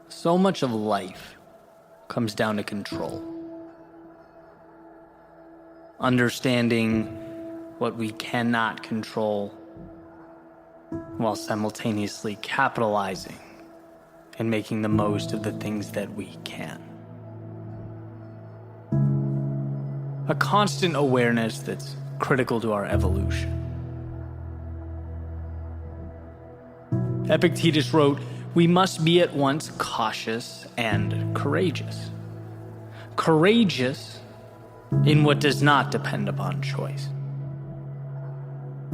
So much of life comes down to control. Understanding what we cannot control while simultaneously capitalizing and making the most of the things that we can. A constant awareness that's critical to our evolution. Epictetus wrote, "We must be at once cautious and courageous. Courageous in what does not depend upon choice,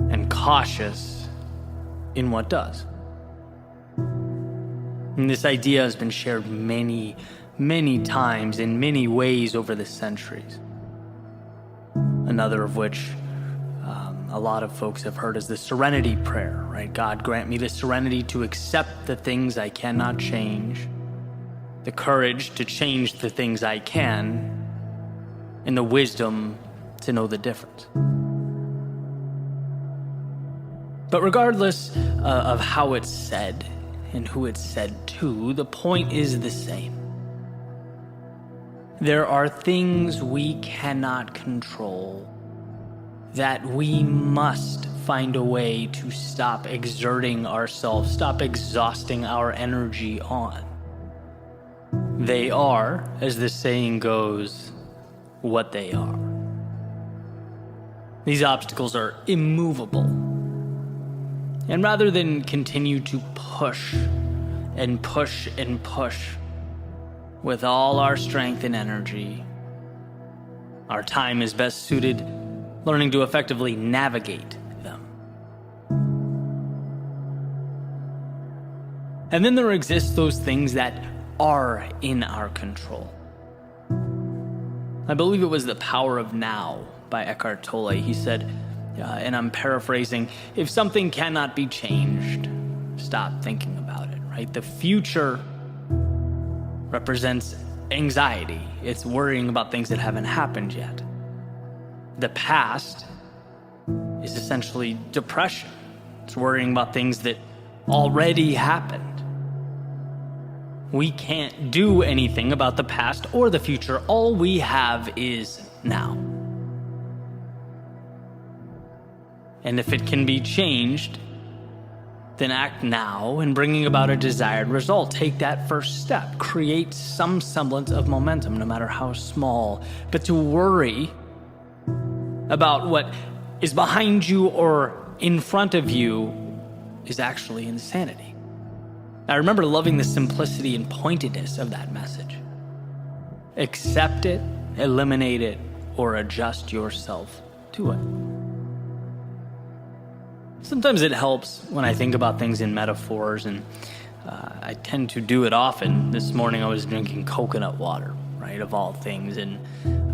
and cautious in what does." And this idea has been shared many, many times in many ways over the centuries. Another of which a lot of folks have heard is the serenity prayer, right? God, grant me the serenity to accept the things I cannot change, the courage to change the things I can, and the wisdom to know the difference. But regardless of how it's said and who it's said to, the point is the same. There are things we cannot control that we must find a way to stop exerting ourselves, stop exhausting our energy on. They are, as the saying goes, what they are. These obstacles are immovable. And rather than continue to push and push and push with all our strength and energy, our time is best suited learning to effectively navigate them. And then there exist those things that are in our control. I believe it was The Power of Now by Eckhart Tolle. He said, and I'm paraphrasing, if something cannot be changed, stop thinking about it, right? The future represents anxiety. It's worrying about things that haven't happened yet. The past is essentially depression. It's worrying about things that already happened. We can't do anything about the past or the future. All we have is now. And if it can be changed, then act now in bringing about a desired result. Take that first step. Create some semblance of momentum, no matter how small. But to worry about what is behind you or in front of you is actually insanity. I remember loving the simplicity and pointedness of that message. Accept it, eliminate it, or adjust yourself to it. Sometimes it helps when I think about things in metaphors, and I tend to do it often. This morning I was drinking coconut water, right, of all things, and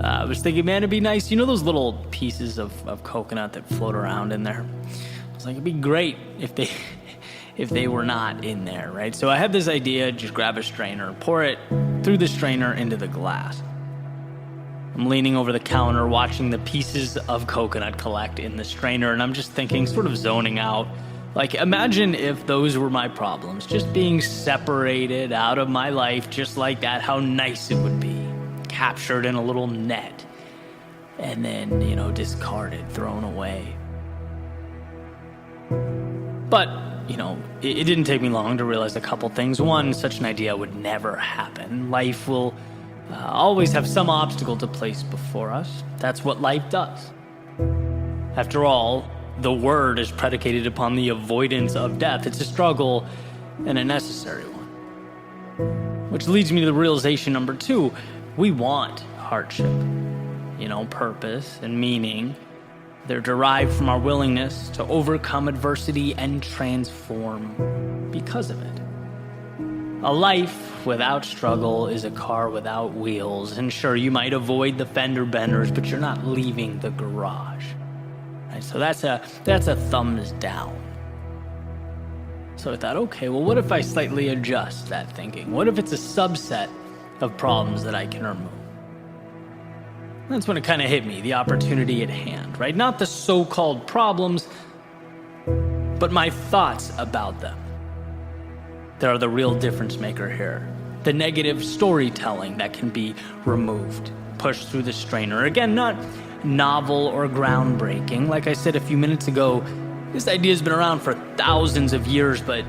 I was thinking, man, it'd be nice, you know those little pieces of coconut that float around in there? I was like, it'd be great if they were not in there, right? So I had this idea, just grab a strainer, pour it through the strainer into the glass. I'm leaning over the counter, watching the pieces of coconut collect in the strainer, and I'm just thinking, sort of zoning out, like, imagine if those were my problems, just being separated out of my life just like that, how nice it would be. Captured in a little net, and then, discarded, thrown away. But, it didn't take me long to realize a couple things. One, such an idea would never happen. Life will always have some obstacle to place before us. That's what life does. After all, the word is predicated upon the avoidance of death. It's a struggle and a necessary one. Which leads me to the realization number 2. We want hardship, purpose and meaning. They're derived from our willingness to overcome adversity and transform because of it. A life without struggle is a car without wheels. And sure, you might avoid the fender benders, but you're not leaving the garage. Right? So that's a thumbs down. So I thought, okay, well, what if I slightly adjust that thinking? What if it's a subset of problems that I can remove? That's when it kind of hit me, the opportunity at hand, right? Not the so-called problems, but my thoughts about them. They are the real difference maker here. the negative storytelling that can be removed, pushed through the strainer. Again, not novel or groundbreaking. Like I said a few minutes ago, this idea has been around for thousands of years, but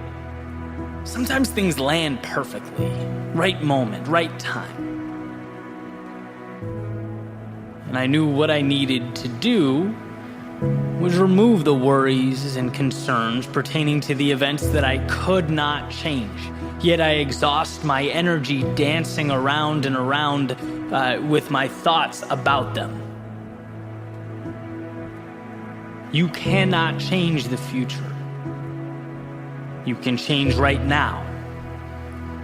sometimes things land perfectly. Right moment, right time. And I knew what I needed to do was remove the worries and concerns pertaining to the events that I could not change. Yet I exhaust my energy dancing around and around with my thoughts about them. You cannot change the future. You can change right now,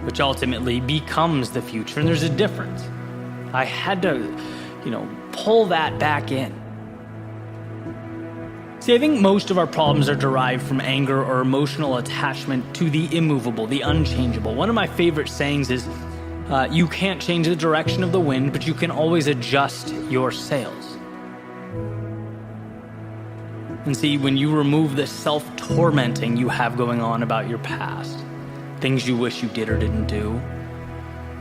which ultimately becomes the future. And there's a difference. I had to, pull that back in. See, I think most of our problems are derived from anger or emotional attachment to the immovable, the unchangeable. One of my favorite sayings is, you can't change the direction of the wind, but you can always adjust your sails. And see, when you remove the self-tormenting you have going on about your past, things you wish you did or didn't do,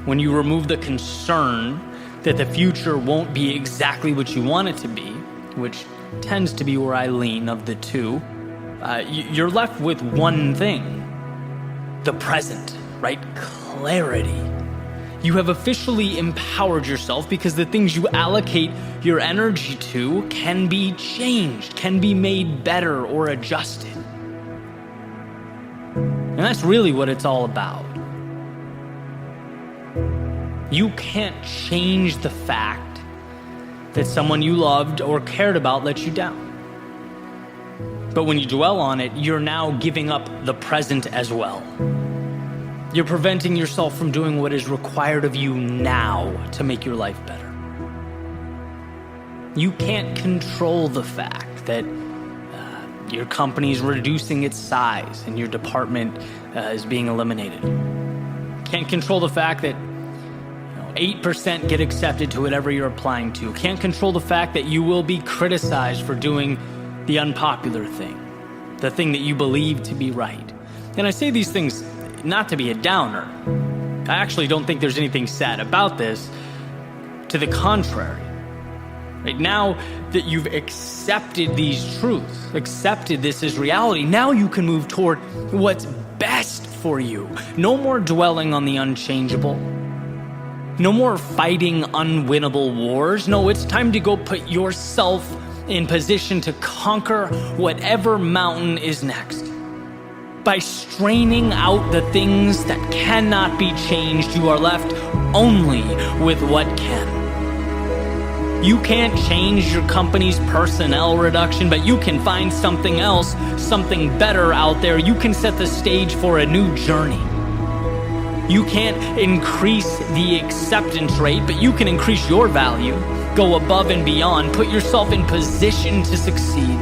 when you remove the concern that the future won't be exactly what you want it to be, which tends to be where I lean of the two, you're left with one thing: the present, right? Clarity. You have officially empowered yourself because the things you allocate your energy to can be changed, can be made better or adjusted. And that's really what it's all about. You can't change the fact that someone you loved or cared about let you down. But when you dwell on it, you're now giving up the present as well. You're preventing yourself from doing what is required of you now to make your life better. You can't control the fact that your company is reducing its size and your department is being eliminated. Can't control the fact that 8% get accepted to whatever you're applying to. Can't control the fact that you will be criticized for doing the unpopular thing, the thing that you believe to be right. And I say these things not to be a downer. I actually don't think there's anything sad about this. To the contrary. Right now that you've accepted these truths, accepted this as reality, now you can move toward what's best for you. No more dwelling on the unchangeable. No more fighting unwinnable wars. No, it's time to go put yourself in position to conquer whatever mountain is next. By straining out the things that cannot be changed, you are left only with what can. You can't change your company's personnel reduction, but you can find something else, something better out there. You can set the stage for a new journey. You can't increase the acceptance rate, but you can increase your value, go above and beyond, put yourself in position to succeed.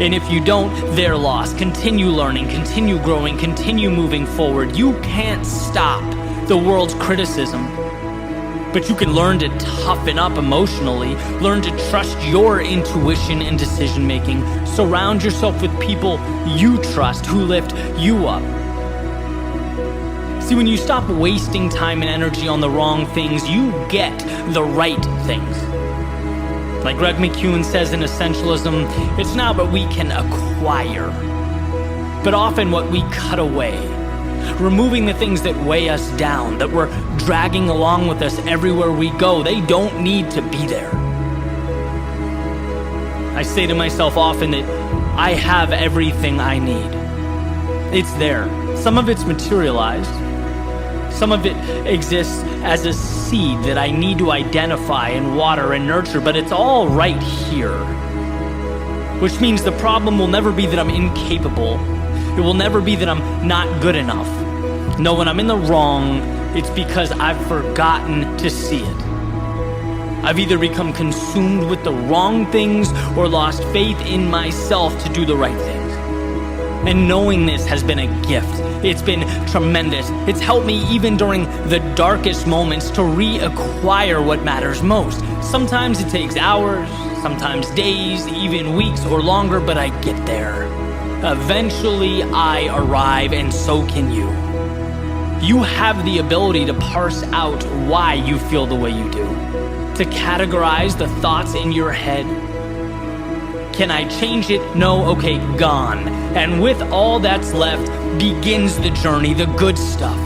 And if you don't, they're lost. Continue learning, continue growing, continue moving forward. You can't stop the world's criticism, but you can learn to toughen up emotionally, learn to trust your intuition and decision making. Surround yourself with people you trust who lift you up. See, when you stop wasting time and energy on the wrong things, you get the right things. Like Greg McKeown says in Essentialism, it's not what we can acquire, but often what we cut away. Removing the things that weigh us down, that we're dragging along with us everywhere we go. They don't need to be there. I say to myself often that I have everything I need. It's there. Some of it's materialized. Some of it exists as a seed that I need to identify and water and nurture, but it's all right here. Which means the problem will never be that I'm incapable. It will never be that I'm not good enough. No, when I'm in the wrong, it's because I've forgotten to see it. I've either become consumed with the wrong things or lost faith in myself to do the right things. And knowing this has been a gift. It's been tremendous. It's helped me even during the darkest moments to reacquire what matters most. Sometimes it takes hours, sometimes days, even weeks or longer, but I get there. Eventually I arrive, and so can you. You have the ability to parse out why you feel the way you do, to categorize the thoughts in your head. Can I change it? No? Okay, gone. And with all that's left begins the journey, the good stuff.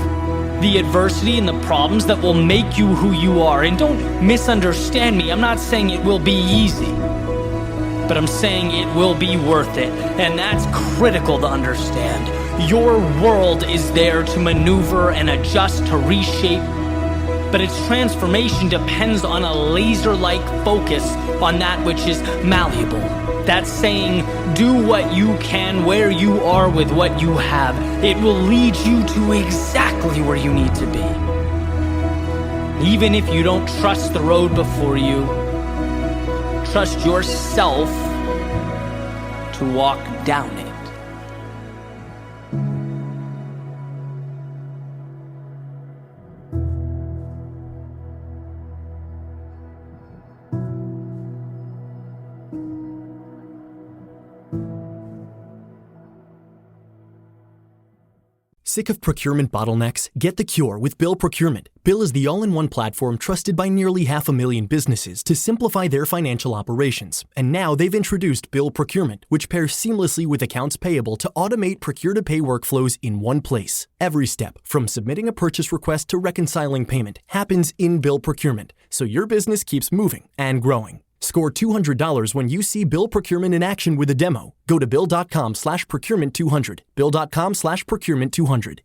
The adversity and the problems that will make you who you are. And don't misunderstand me. I'm not saying it will be easy, but I'm saying it will be worth it. And that's critical to understand. Your world is there to maneuver and adjust, to reshape, but its transformation depends on a laser-like focus on that which is malleable. That's saying, do what you can where you are with what you have. It will lead you to exactly where you need to be. Even if you don't trust the road before you, trust yourself to walk down it. Sick of procurement bottlenecks? Get the cure with Bill Procurement. Bill is the all-in-one platform trusted by nearly 500,000 businesses to simplify their financial operations. And now they've introduced Bill Procurement, which pairs seamlessly with accounts payable to automate procure-to-pay workflows in one place. Every step, from submitting a purchase request to reconciling payment, happens in Bill Procurement, so your business keeps moving and growing. Score $200 when you see Bill Procurement in action with a demo. Go to bill.com/procurement200, bill.com/procurement200.